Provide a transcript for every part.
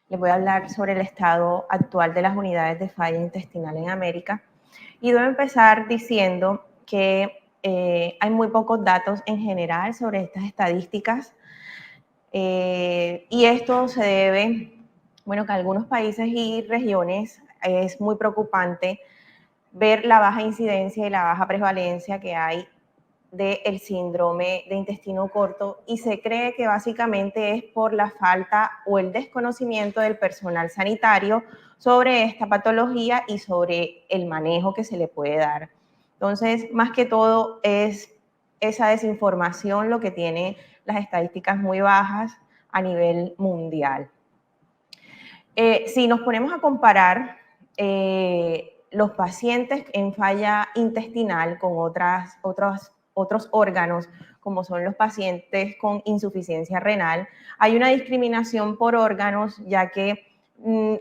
Les voy a hablar sobre el estado actual de las unidades de falla intestinal en América. Y debo empezar diciendo que hay muy pocos datos en general sobre estas estadísticas. Y esto se debe, bueno, que algunos países y regiones es muy preocupante ver la baja incidencia y la baja prevalencia que hay del síndrome de intestino corto, y se cree que básicamente es por la falta o el desconocimiento del personal sanitario sobre esta patología y sobre el manejo que se le puede dar. Entonces, más que todo es esa desinformación lo que tiene las estadísticas muy bajas a nivel mundial. Si nos ponemos a comparar los pacientes en falla intestinal con otros órganos, como son los pacientes con insuficiencia renal, hay una discriminación por órganos, ya que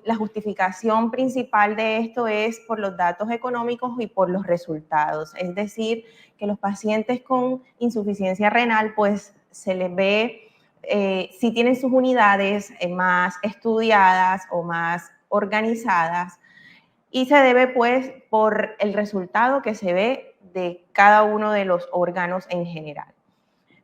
la justificación principal de esto es por los datos económicos y por los resultados. Es decir, que los pacientes con insuficiencia renal, pues se les ve si tienen sus unidades más estudiadas o más organizadas, y se debe pues por el resultado que se ve de cada uno de los órganos en general.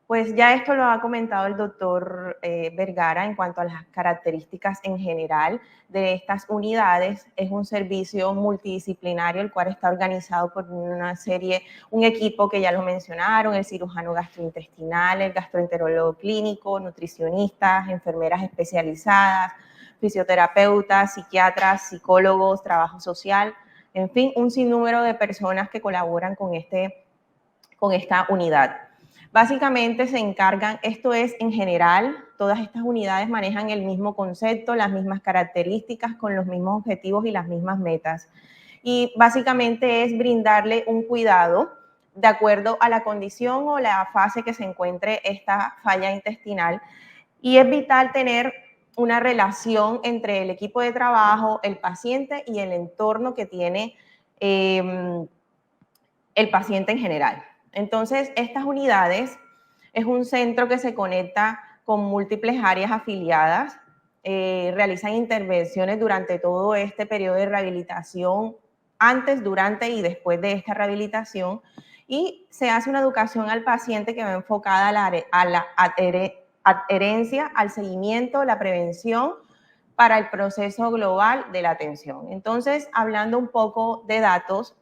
Pues ya esto lo ha comentado el doctor Vergara en cuanto a las características en general de estas unidades. Es un servicio multidisciplinario, el cual está organizado por un equipo que ya lo mencionaron, el cirujano gastrointestinal, el gastroenterólogo clínico, nutricionistas, enfermeras especializadas, fisioterapeutas, psiquiatras, psicólogos, trabajo social, en fin, un sinnúmero de personas que colaboran con esta unidad. Básicamente se encargan, esto es en general, todas estas unidades manejan el mismo concepto, las mismas características, con los mismos objetivos y las mismas metas. Y básicamente es brindarle un cuidado de acuerdo a la condición o la fase que se encuentre esta falla intestinal. Y es vital tener una relación entre el equipo de trabajo, el paciente y el entorno que tiene el paciente en general. Entonces, estas unidades es un centro que se conecta con múltiples áreas afiliadas, realizan intervenciones durante todo este periodo de rehabilitación, antes, durante y después de esta rehabilitación, y se hace una educación al paciente que va enfocada a la adherencia, al seguimiento, la prevención para el proceso global de la atención. Entonces, hablando un poco de datos,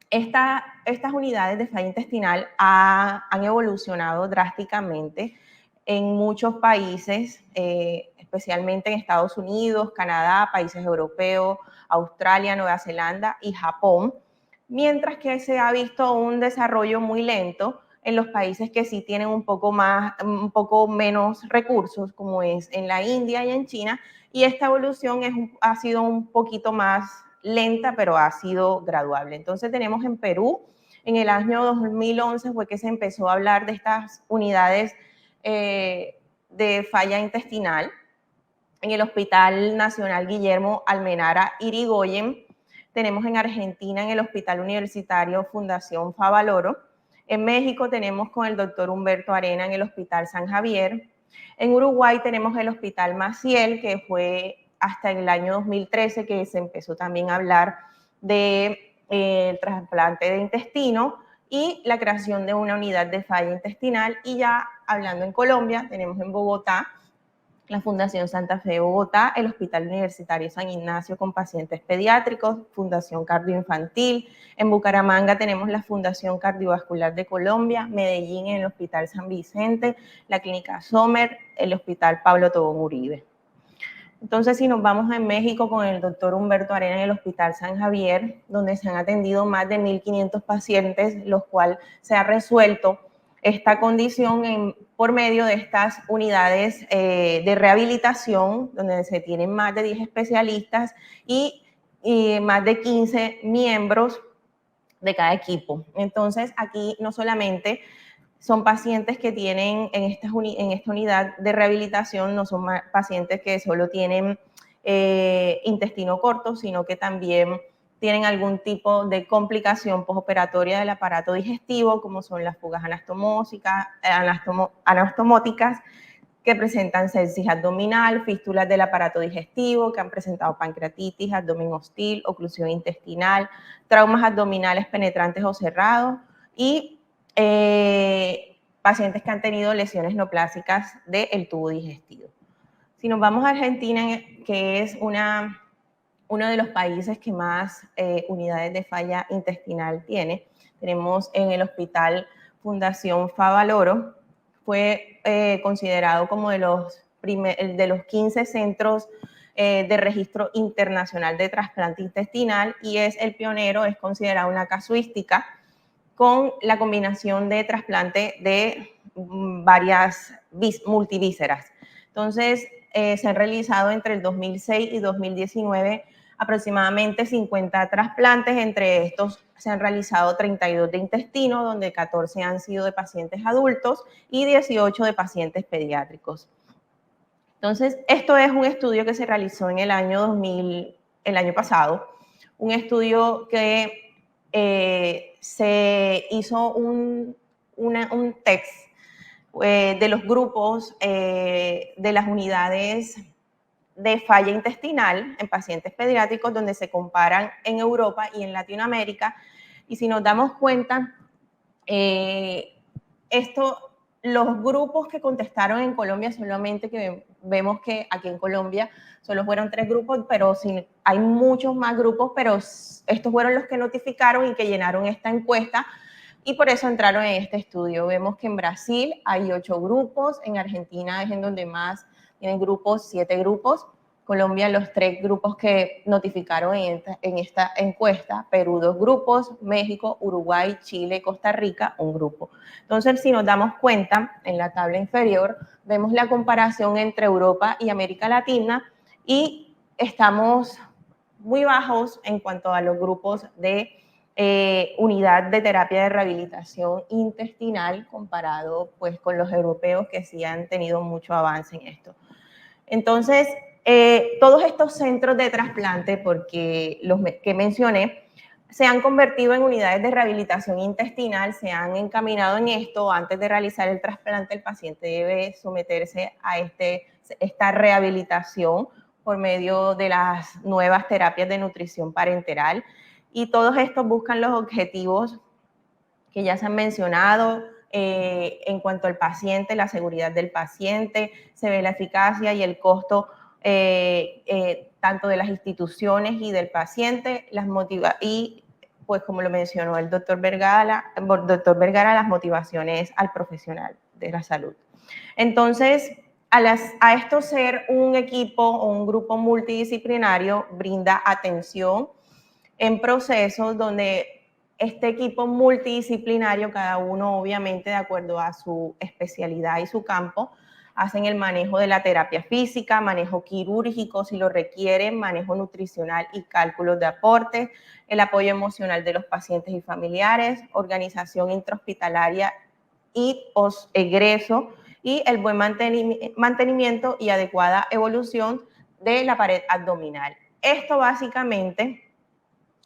estas unidades de falla intestinal han evolucionado drásticamente en muchos países, especialmente en Estados Unidos, Canadá, países europeos, Australia, Nueva Zelanda y Japón, mientras que se ha visto un desarrollo muy lento en los países que sí tienen un poco menos recursos, como es en la India y en China, y esta evolución ha sido un poquito más lenta, pero ha sido graduable. Entonces tenemos en Perú, en el año 2011 fue que se empezó a hablar de estas unidades de falla intestinal en el Hospital Nacional Guillermo Almenara Irigoyen. Tenemos en Argentina en el Hospital Universitario Fundación Favaloro. En México tenemos con el doctor Humberto Arena en el Hospital San Javier. En Uruguay tenemos el Hospital Maciel, que fue hasta el año 2013 que se empezó también a hablar de trasplante de intestino y la creación de una unidad de falla intestinal. Y ya hablando en Colombia, tenemos en Bogotá la Fundación Santa Fe de Bogotá, el Hospital Universitario San Ignacio con pacientes pediátricos, Fundación Cardioinfantil. En Bucaramanga tenemos la Fundación Cardiovascular de Colombia, Medellín en el Hospital San Vicente, la Clínica Sommer, el Hospital Pablo Tobón Uribe. Entonces, si nos vamos a México con el doctor Humberto Arena en el Hospital San Javier, donde se han atendido más de 1.500 pacientes, los cuales se ha resuelto esta condición por medio de estas unidades de rehabilitación, donde se tienen más de 10 especialistas y más de 15 miembros de cada equipo. Entonces, aquí no solamente son pacientes que tienen en esta unidad de rehabilitación, no son pacientes que solo tienen intestino corto, sino que también tienen algún tipo de complicación postoperatoria del aparato digestivo, como son las fugas anastomóticas, que presentan sepsis abdominal, fístulas del aparato digestivo, que han presentado pancreatitis, abdomen hostil, oclusión intestinal, traumas abdominales penetrantes o cerrados y pacientes que han tenido lesiones neoplásicas del tubo digestivo. Si nos vamos a Argentina, que es uno de los países que más unidades de falla intestinal tiene, tenemos en el Hospital Fundación Favaloro, fue considerado como de los 15 centros de registro internacional de trasplante intestinal y es el pionero, es considerado una casuística con la combinación de trasplante de varias multivísceras. Entonces, se han realizado entre el 2006 y 2019 aproximadamente 50 trasplantes, entre estos se han realizado 32 de intestino, donde 14 han sido de pacientes adultos y 18 de pacientes pediátricos. Entonces, esto es un estudio que se realizó en el año pasado, un estudio que se hizo un text de los grupos de las unidades de falla intestinal en pacientes pediátricos donde se comparan en Europa y en Latinoamérica. Y si nos damos cuenta, los grupos que contestaron en Colombia solamente, que vemos que aquí en Colombia solo fueron 3 grupos, pero sí, hay muchos más grupos, pero estos fueron los que notificaron y que llenaron esta encuesta y por eso entraron en este estudio. Vemos que en Brasil hay 8 grupos, en Argentina es en donde más tienen grupos, 7 grupos. Colombia, los 3 grupos que notificaron en esta encuesta, Perú 2 grupos, México, Uruguay, Chile, Costa Rica 1 grupo. Entonces, si nos damos cuenta, en la tabla inferior vemos la comparación entre Europa y América Latina y estamos muy bajos en cuanto a los grupos de unidad de terapia de rehabilitación intestinal comparado pues con los europeos que sí han tenido mucho avance en esto. Entonces, todos estos centros de trasplante, porque los que mencioné, se han convertido en unidades de rehabilitación intestinal, se han encaminado en esto. Antes de realizar el trasplante, el paciente debe someterse a esta rehabilitación por medio de las nuevas terapias de nutrición parenteral. Y todos estos buscan los objetivos que ya se han mencionado en cuanto al paciente, la seguridad del paciente, se ve la eficacia y el costo tanto de las instituciones y del paciente, y pues como lo mencionó el doctor Vergara, las motivaciones al profesional de la salud. Entonces, a esto ser un equipo o un grupo multidisciplinario brinda atención en procesos donde este equipo multidisciplinario, cada uno obviamente de acuerdo a su especialidad y su campo, hacen el manejo de la terapia física, manejo quirúrgico si lo requieren, manejo nutricional y cálculos de aportes, el apoyo emocional de los pacientes y familiares, organización intrahospitalaria y post-egreso y el buen mantenimiento y adecuada evolución de la pared abdominal. Esto básicamente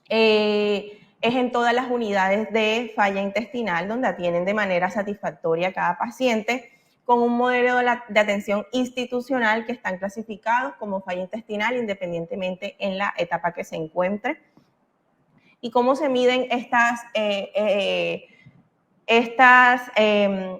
es en todas las unidades de falla intestinal donde atienden de manera satisfactoria a cada paciente con un modelo de atención institucional que están clasificados como falla intestinal independientemente en la etapa que se encuentre. ¿Y cómo se miden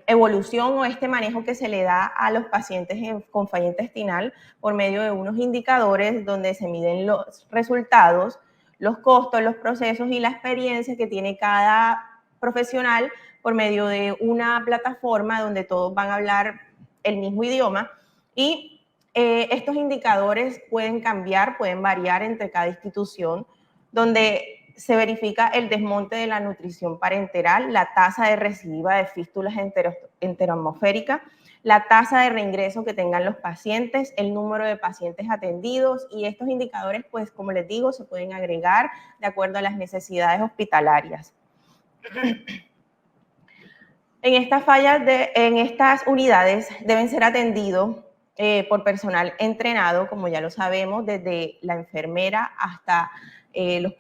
evolución o este manejo que se le da a los pacientes con falla intestinal? Por medio de unos indicadores donde se miden los resultados, los costos, los procesos y la experiencia que tiene cada profesional por medio de una plataforma donde todos van a hablar el mismo idioma y estos indicadores pueden cambiar, pueden variar entre cada institución, donde se verifica el desmonte de la nutrición parenteral, la tasa de recidiva de fístulas enteroatmosféricas, la tasa de reingreso que tengan los pacientes, el número de pacientes atendidos y estos indicadores, pues como les digo, se pueden agregar de acuerdo a las necesidades hospitalarias. En estas unidades deben ser atendidos por personal entrenado, como ya lo sabemos, desde la enfermera hasta el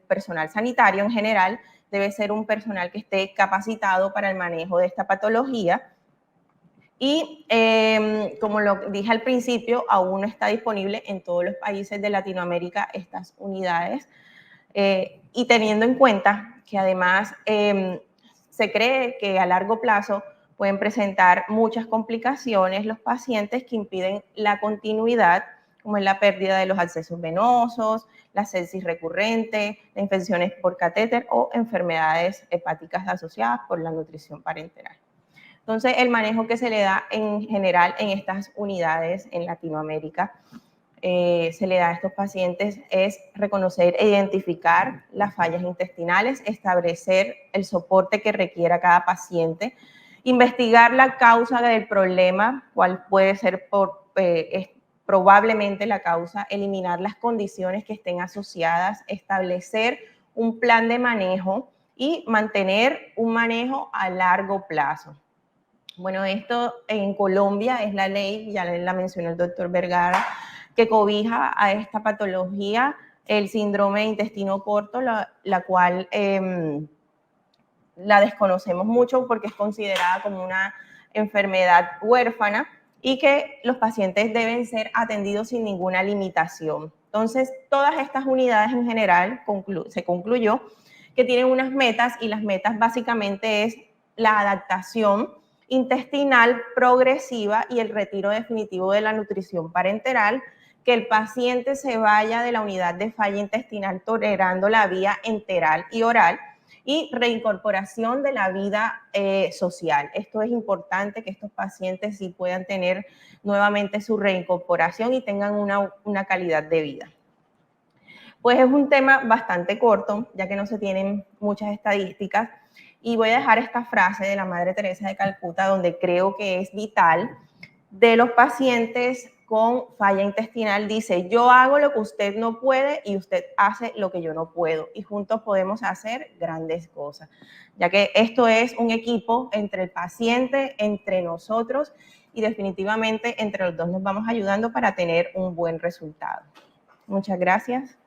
personal sanitario en general. Debe ser un personal que esté capacitado para el manejo de esta patología Y como lo dije al principio, aún no está disponible en todos los países de Latinoamérica estas unidades. Y teniendo en cuenta que además se cree que a largo plazo pueden presentar muchas complicaciones los pacientes que impiden la continuidad, como es la pérdida de los accesos venosos, la sepsis recurrente, las infecciones por catéter o enfermedades hepáticas asociadas por la nutrición parenteral. Entonces, el manejo que se le da en general en estas unidades en Latinoamérica se le da a estos pacientes es reconocer e identificar las fallas intestinales, establecer el soporte que requiera cada paciente, investigar la causa del problema, cuál puede ser probablemente la causa, eliminar las condiciones que estén asociadas, establecer un plan de manejo y mantener un manejo a largo plazo. Bueno, esto en Colombia es la ley, ya la mencionó el doctor Vergara, que cobija a esta patología, el síndrome de intestino corto, la cual la desconocemos mucho porque es considerada como una enfermedad huérfana y que los pacientes deben ser atendidos sin ninguna limitación. Entonces, todas estas unidades en general se concluyó que tienen unas metas y las metas básicamente es la adaptación intestinal progresiva y el retiro definitivo de la nutrición parenteral, que el paciente se vaya de la unidad de falla intestinal tolerando la vía enteral y oral y reincorporación de la vida social. Esto es importante que estos pacientes sí puedan tener nuevamente su reincorporación y tengan una calidad de vida. Pues es un tema bastante corto, ya que no se tienen muchas estadísticas, y voy a dejar esta frase de la Madre Teresa de Calcuta, donde creo que es vital, de los pacientes con falla intestinal. Dice: yo hago lo que usted no puede y usted hace lo que yo no puedo, y juntos podemos hacer grandes cosas, ya que esto es un equipo entre el paciente, entre nosotros, y definitivamente entre los dos nos vamos ayudando para tener un buen resultado. Muchas gracias.